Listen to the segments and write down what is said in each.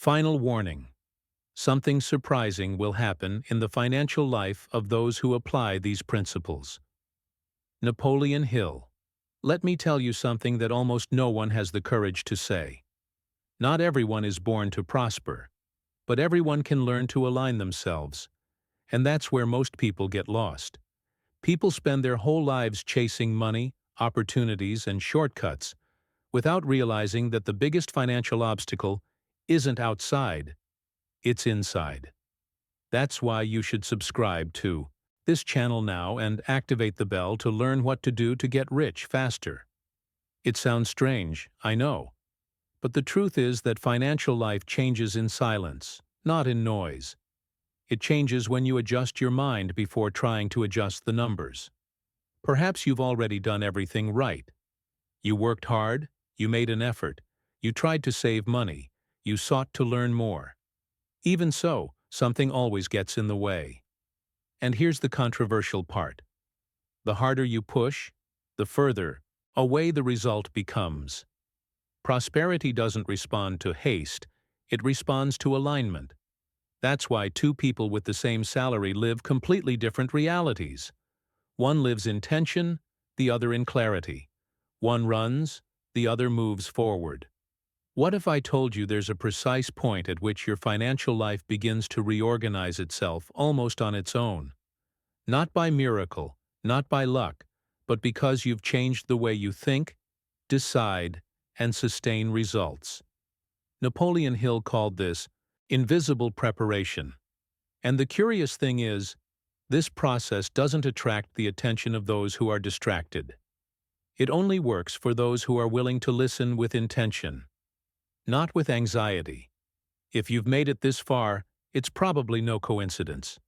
Final warning. Something surprising will happen in the financial life of those who apply these principles. Napoleon Hill. Let me tell you something that almost no one has the courage to say. Not everyone is born to prosper, but everyone can learn to align themselves. And that's where most people get lost. People spend their whole lives chasing money, opportunities, and shortcuts, without realizing that the biggest financial obstacle isn't outside, it's inside. That's why you should subscribe to this channel now and activate the bell to learn what to do to get rich faster. It sounds strange, I know. But the truth is that financial life changes in silence, not in noise. It changes when you adjust your mind before trying to adjust the numbers. Perhaps you've already done everything right. You worked hard, you made an effort, you tried to save money, you sought to learn more. Even so, something always gets in the way. And here's the controversial part. The harder you push, the further away the result becomes. Prosperity doesn't respond to haste, it responds to alignment. That's why two people with the same salary live completely different realities. One lives in tension, the other in clarity. One runs, the other moves forward. What if I told you there's a precise point at which your financial life begins to reorganize itself almost on its own? Not by miracle, not by luck, but because you've changed the way you think, decide, and sustain results. Napoleon Hill called this invisible preparation. And the curious thing is, this process doesn't attract the attention of those who are distracted. It only works for those who are willing to listen with intention, not with anxiety. If you've made it this far, it's probably no coincidence.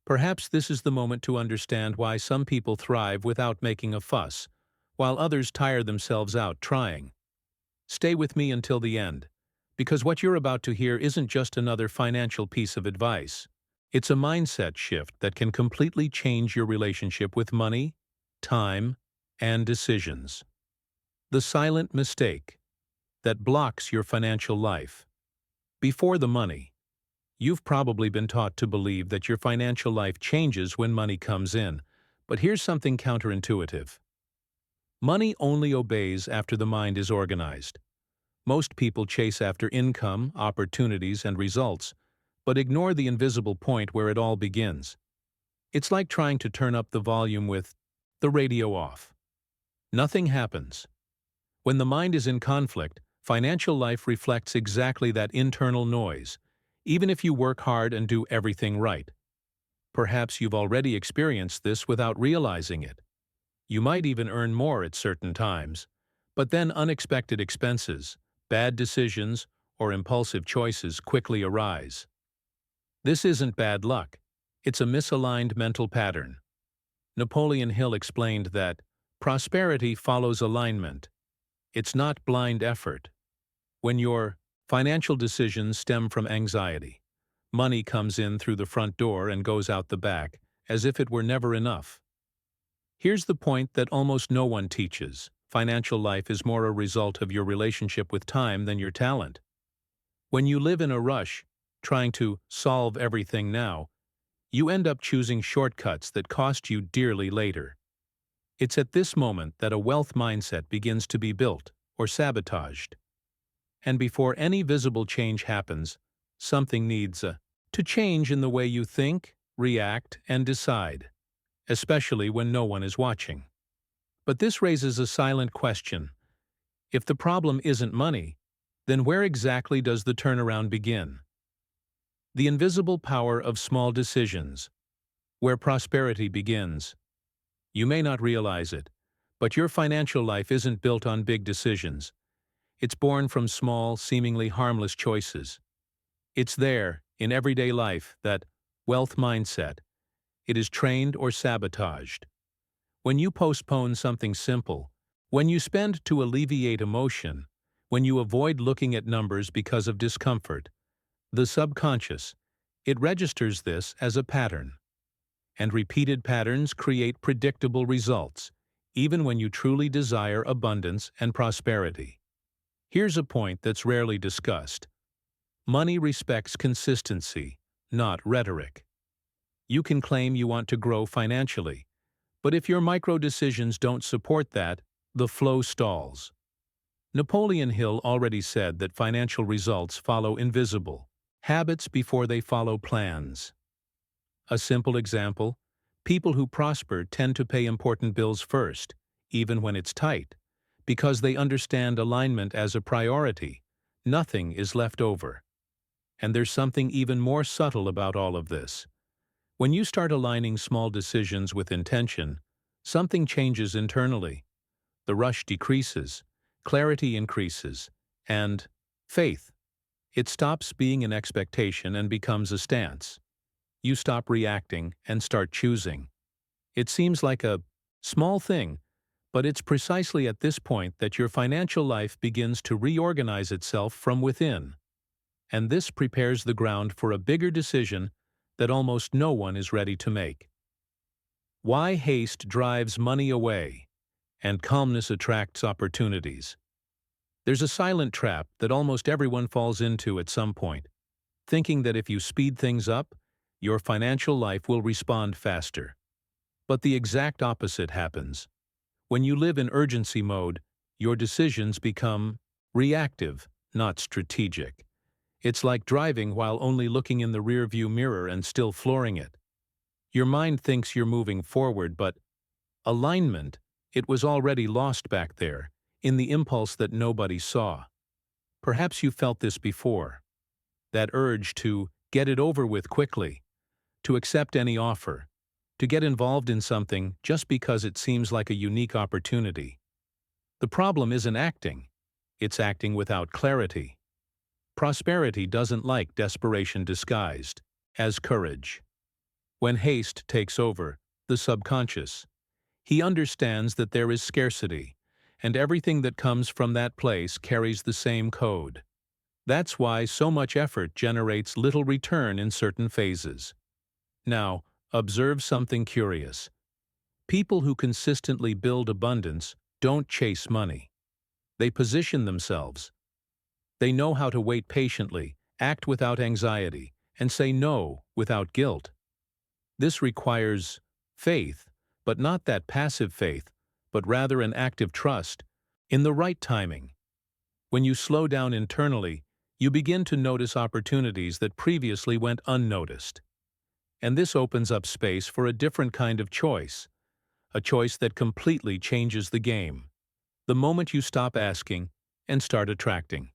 Perhaps this is the moment to understand why some people thrive without making a fuss, while others tire themselves out trying. Stay with me until the end, because what you're about to hear isn't just another financial piece of advice. It's a mindset shift that can completely change your relationship with money, time, and decisions. The silent mistake that blocks your financial life. Before the money, you've probably been taught to believe that your financial life changes when money comes in, but here's something counterintuitive. Money only obeys after the mind is organized. Most people chase after income, opportunities, and results, but ignore the invisible point where it all begins. It's like trying to turn up the volume with the radio off. Nothing happens. When the mind is in conflict, financial life reflects exactly that internal noise, even if you work hard and do everything right. Perhaps you've already experienced this without realizing it. You might even earn more at certain times, but then unexpected expenses, bad decisions, or impulsive choices quickly arise. This isn't bad luck. It's a misaligned mental pattern. Napoleon Hill explained that prosperity follows alignment. It's not blind effort. When your financial decisions stem from anxiety, money comes in through the front door and goes out the back, as if it were never enough. Here's the point that almost no one teaches. Financial life is more a result of your relationship with time than your talent. When you live in a rush, trying to solve everything now, you end up choosing shortcuts that cost you dearly later. It's at this moment that a wealth mindset begins to be built or sabotaged. And before any visible change happens, something needs to change in the way you think, react, and decide, especially when no one is watching. But this raises a silent question. If the problem isn't money, then where exactly does the turnaround begin? The invisible power of small decisions, where prosperity begins. You may not realize it, but your financial life isn't built on big decisions. It's born from small, seemingly harmless choices. It's there, in everyday life, that wealth mindset. It is trained or sabotaged. When you postpone something simple, when you spend to alleviate emotion, when you avoid looking at numbers because of discomfort, the subconscious, it registers this as a pattern. And repeated patterns create predictable results, even when you truly desire abundance and prosperity. Here's a point that's rarely discussed. Money respects consistency, not rhetoric. You can claim you want to grow financially, but if your micro decisions don't support that, the flow stalls. Napoleon Hill already said that financial results follow invisible habits before they follow plans. A simple example: people who prosper tend to pay important bills first, even when it's tight, because they understand alignment as a priority. Nothing is left over. And there's something even more subtle about all of this. When you start aligning small decisions with intention, something changes internally. The rush decreases, clarity increases, and faith. It stops being an expectation and becomes a stance. You stop reacting and start choosing. It seems like a small thing, but it's precisely at this point that your financial life begins to reorganize itself from within. And this prepares the ground for a bigger decision that almost no one is ready to make. Why haste drives money away, and calmness attracts opportunities. There's a silent trap that almost everyone falls into at some point, thinking that if you speed things up, your financial life will respond faster. But the exact opposite happens. When you live in urgency mode, your decisions become reactive, not strategic. It's like driving while only looking in the rearview mirror and still flooring it. Your mind thinks you're moving forward, but alignment, it was already lost back there, in the impulse that nobody saw. Perhaps you felt this before. That urge to get it over with quickly, to accept any offer, to get involved in something just because it seems like a unique opportunity. The problem isn't acting, it's acting without clarity. Prosperity doesn't like desperation disguised as courage. When haste takes over, the subconscious, he understands that there is scarcity, and everything that comes from that place carries the same code. That's why so much effort generates little return in certain phases. Now, observe something curious. People who consistently build abundance don't chase money. They position themselves. They know how to wait patiently, act without anxiety, and say no without guilt. This requires faith, but not that passive faith, but rather an active trust in the right timing. When you slow down internally, you begin to notice opportunities that previously went unnoticed. And this opens up space for a different kind of choice, a choice that completely changes the game. The moment you stop asking and start attracting.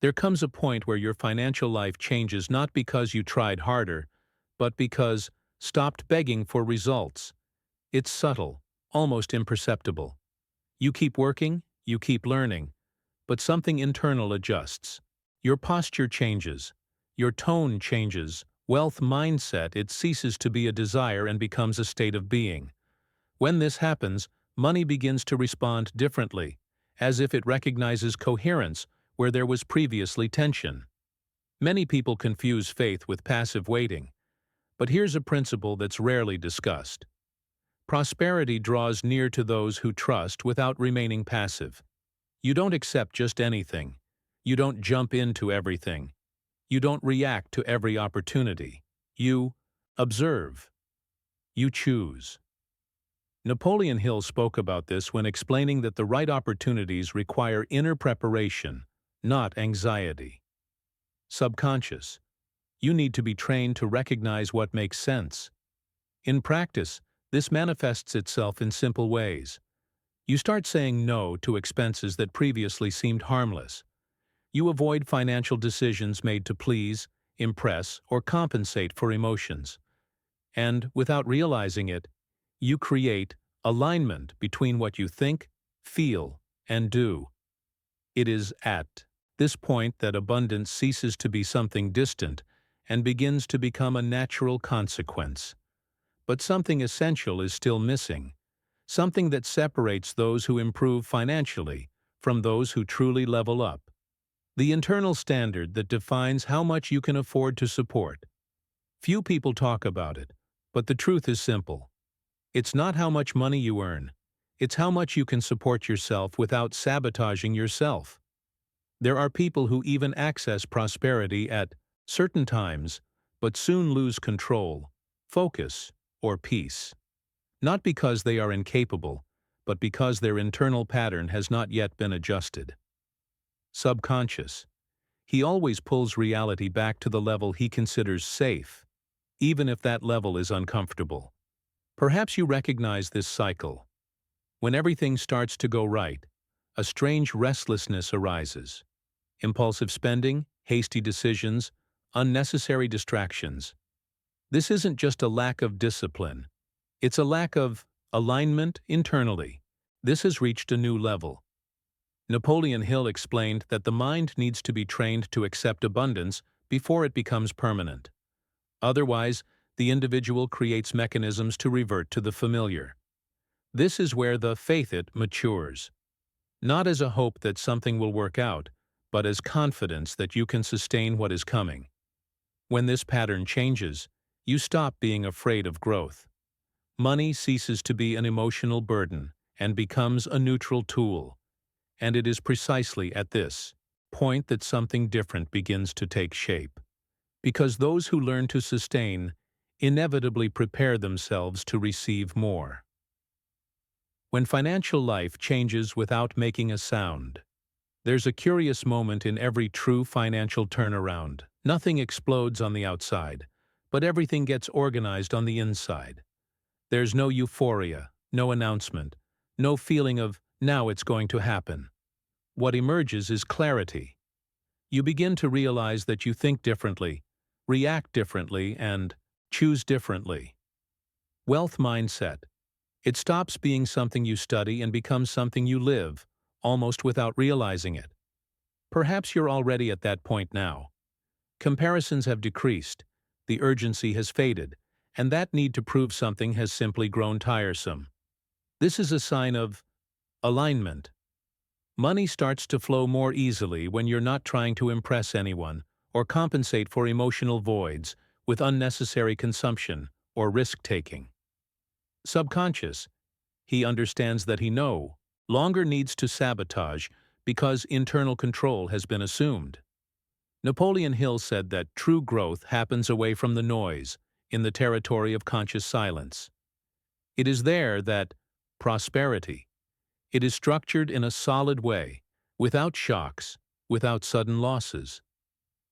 There comes a point where your financial life changes not because you tried harder, but because stopped begging for results. It's subtle, almost imperceptible. You keep working, you keep learning, but something internal adjusts. Your posture changes, your tone changes, wealth mindset, it ceases to be a desire and becomes a state of being. When this happens, money begins to respond differently, as if it recognizes coherence where there was previously tension. Many people confuse faith with passive waiting, but here's a principle that's rarely discussed. Prosperity draws near to those who trust without remaining passive. You don't accept just anything. You don't jump into everything. You don't react to every opportunity. You observe. You choose. Napoleon Hill spoke about this when explaining that the right opportunities require inner preparation, not anxiety. Subconscious. You need to be trained to recognize what makes sense. In practice, this manifests itself in simple ways. You start saying no to expenses that previously seemed harmless. You avoid financial decisions made to please, impress, or compensate for emotions. And, without realizing it, you create alignment between what you think, feel, and do. It is at this point that abundance ceases to be something distant and begins to become a natural consequence. But something essential is still missing, something that separates those who improve financially from those who truly level up. The internal standard that defines how much you can afford to support. Few people talk about it, but the truth is simple. It's not how much money you earn, it's how much you can support yourself without sabotaging yourself. There are people who even access prosperity at certain times, but soon lose control, focus, or peace. Not because they are incapable, but because their internal pattern has not yet been adjusted. Subconscious. He always pulls reality back to the level he considers safe, even if that level is uncomfortable. Perhaps you recognize this cycle. When everything starts to go right, a strange restlessness arises. Impulsive spending, hasty decisions, unnecessary distractions. This isn't just a lack of discipline. It's a lack of alignment internally. This has reached a new level. Napoleon Hill explained that the mind needs to be trained to accept abundance before it becomes permanent. Otherwise, the individual creates mechanisms to revert to the familiar. This is where the faith it matures. Not as a hope that something will work out, but as confidence that you can sustain what is coming. When this pattern changes, you stop being afraid of growth. Money ceases to be an emotional burden and becomes a neutral tool. And it is precisely at this point that something different begins to take shape. Because those who learn to sustain inevitably prepare themselves to receive more. When financial life changes without making a sound, there's a curious moment in every true financial turnaround. Nothing explodes on the outside, but everything gets organized on the inside. There's no euphoria, no announcement, no feeling of, now it's going to happen. What emerges is clarity. You begin to realize that you think differently, react differently, and choose differently. Wealth mindset. It stops being something you study and becomes something you live, almost without realizing it. Perhaps you're already at that point now. Comparisons have decreased, the urgency has faded, and that need to prove something has simply grown tiresome. This is a sign of alignment. Money starts to flow more easily when you're not trying to impress anyone or compensate for emotional voids with unnecessary consumption or risk-taking. Subconscious. He understands that he no longer needs to sabotage because internal control has been assumed. Napoleon Hill said that true growth happens away from the noise, in the territory of conscious silence. It is there that prosperity. It is structured in a solid way, without shocks, without sudden losses.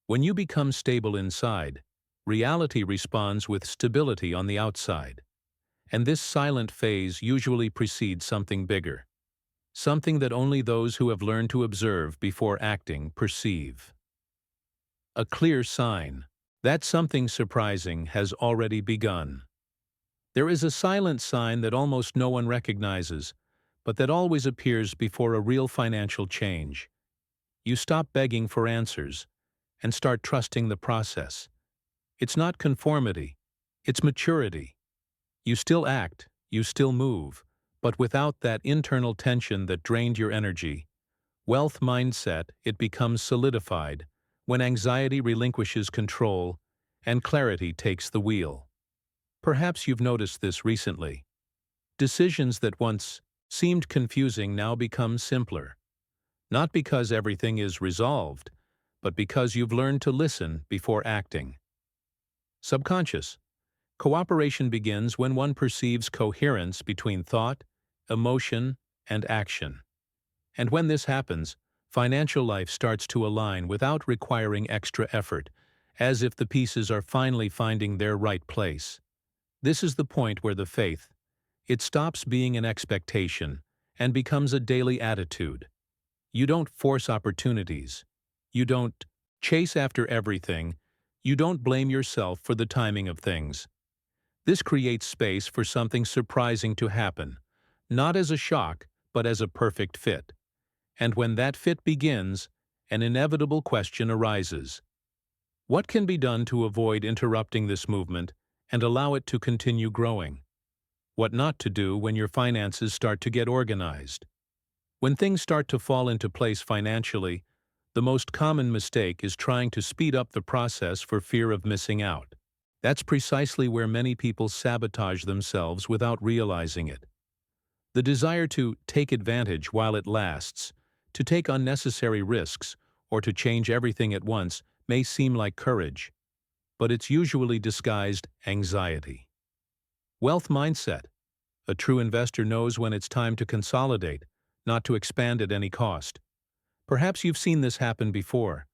When you become stable inside, reality responds with stability on the outside. And this silent phase usually precedes something bigger. Something that only those who have learned to observe before acting perceive. A clear sign that something surprising has already begun. There is a silent sign that almost no one recognizes, but that always appears before a real financial change. You stop begging for answers and start trusting the process. It's not conformity, it's maturity. You still act, you still move, but without that internal tension that drained your energy. Wealth mindset, it becomes solidified when anxiety relinquishes control and clarity takes the wheel. Perhaps you've noticed this recently. Decisions that once seemed confusing now become simpler. Not because everything is resolved, but because you've learned to listen before acting. Subconscious. Cooperation begins when one perceives coherence between thought, emotion, and action. And when this happens, financial life starts to align without requiring extra effort, as if the pieces are finally finding their right place. This is the point where the faith, it stops being an expectation and becomes a daily attitude. You don't force opportunities. You don't chase after everything. You don't blame yourself for the timing of things. This creates space for something surprising to happen, not as a shock, but as a perfect fit. And when that fit begins, an inevitable question arises. What can be done to avoid interrupting this movement and allow it to continue growing? What not to do when your finances start to get organized? When things start to fall into place financially, the most common mistake is trying to speed up the process for fear of missing out. That's precisely where many people sabotage themselves without realizing it. The desire to take advantage while it lasts, to take unnecessary risks, or to change everything at once may seem like courage, but it's usually disguised anxiety. Wealth mindset. A true investor knows when it's time to consolidate, not to expand at any cost. Perhaps you've seen this happen before.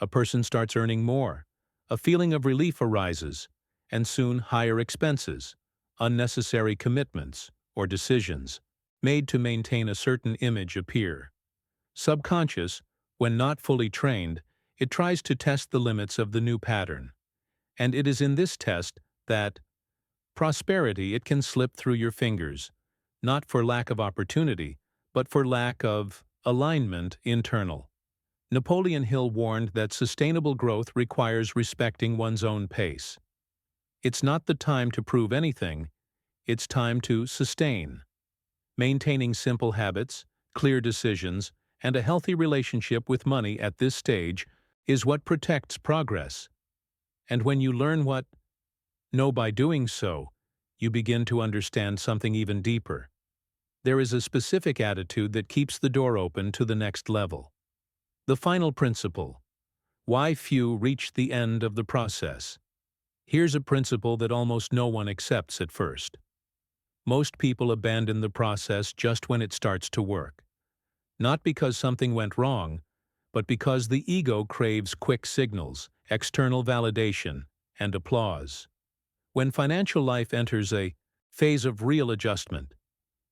A person starts earning more. A feeling of relief arises, and soon higher expenses, unnecessary commitments, or decisions made to maintain a certain image appear. Subconscious, when not fully trained, it tries to test the limits of the new pattern. And it is in this test that prosperity it can slip through your fingers, not for lack of opportunity, but for lack of alignment internal. Napoleon Hill warned that sustainable growth requires respecting one's own pace. It's not the time to prove anything, it's time to sustain. Maintaining simple habits, clear decisions, and a healthy relationship with money at this stage is what protects progress. And when you learn what know by doing so, you begin to understand something even deeper. There is a specific attitude that keeps the door open to the next level. The final principle. Why few reach the end of the process. Here's a principle that almost no one accepts at first. Most people abandon the process just when it starts to work. Not because something went wrong, but because the ego craves quick signals, external validation, and applause. When financial life enters a phase of real adjustment,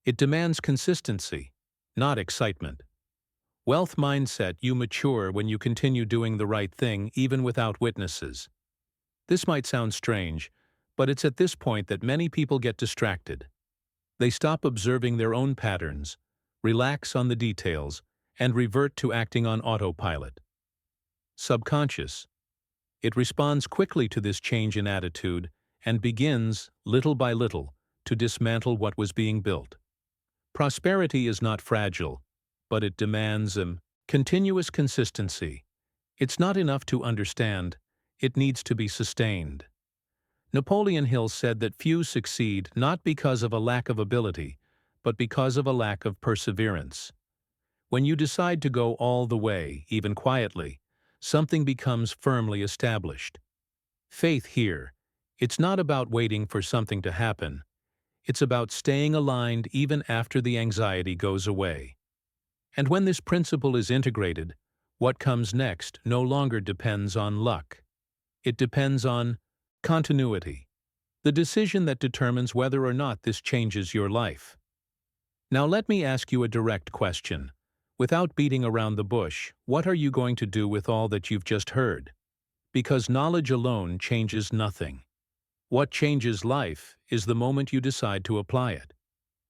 it demands consistency, not excitement. Wealth mindset. You mature when you continue doing the right thing even without witnesses. This might sound strange, but it's at this point that many people get distracted. They stop observing their own patterns, relax on the details, and revert to acting on autopilot. Subconscious. It responds quickly to this change in attitude and begins, little by little, to dismantle what was being built. Prosperity is not fragile, but it demands continuous consistency. It's not enough to understand, it needs to be sustained. Napoleon Hill said that few succeed not because of a lack of ability, but because of a lack of perseverance. When you decide to go all the way, even quietly, something becomes firmly established. Faith here. It's not about waiting for something to happen. It's about staying aligned even after the anxiety goes away. And when this principle is integrated, what comes next no longer depends on luck. It depends on continuity, the decision that determines whether or not this changes your life. Now let me ask you a direct question. Without beating around the bush, what are you going to do with all that you've just heard? Because knowledge alone changes nothing. What changes life is the moment you decide to apply it.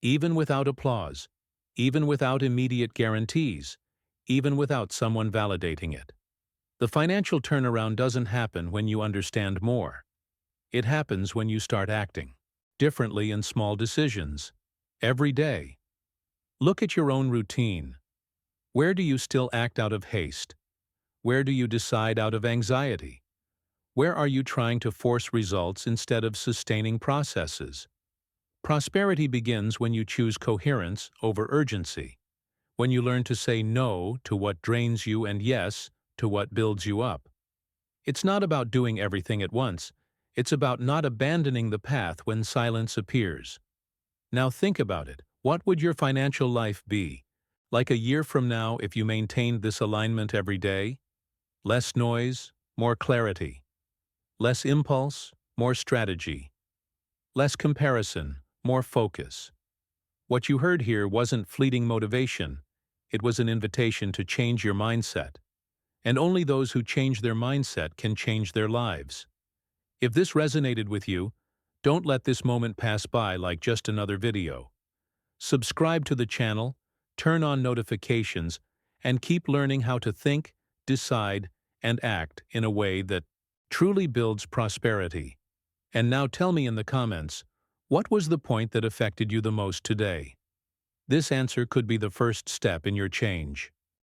Even without applause, even without immediate guarantees, even without someone validating it. The financial turnaround doesn't happen when you understand more. It happens when you start acting differently in small decisions, every day. Look at your own routine. Where do you still act out of haste? Where do you decide out of anxiety? Where are you trying to force results instead of sustaining processes? Prosperity begins when you choose coherence over urgency, when you learn to say no to what drains you and yes to what builds you up. It's not about doing everything at once. It's about not abandoning the path when silence appears. Now think about it. What would your financial life be like a year from now if you maintained this alignment every day? Less noise, more clarity. Less impulse, more strategy. Less comparison, more focus. What you heard here wasn't fleeting motivation. It was an invitation to change your mindset. And only those who change their mindset can change their lives. If this resonated with you, don't let this moment pass by like just another video. Subscribe to the channel, turn on notifications, and keep learning how to think, decide, and act in a way that truly builds prosperity. And now tell me in the comments, what was the point that affected you the most today? This answer could be the first step in your change.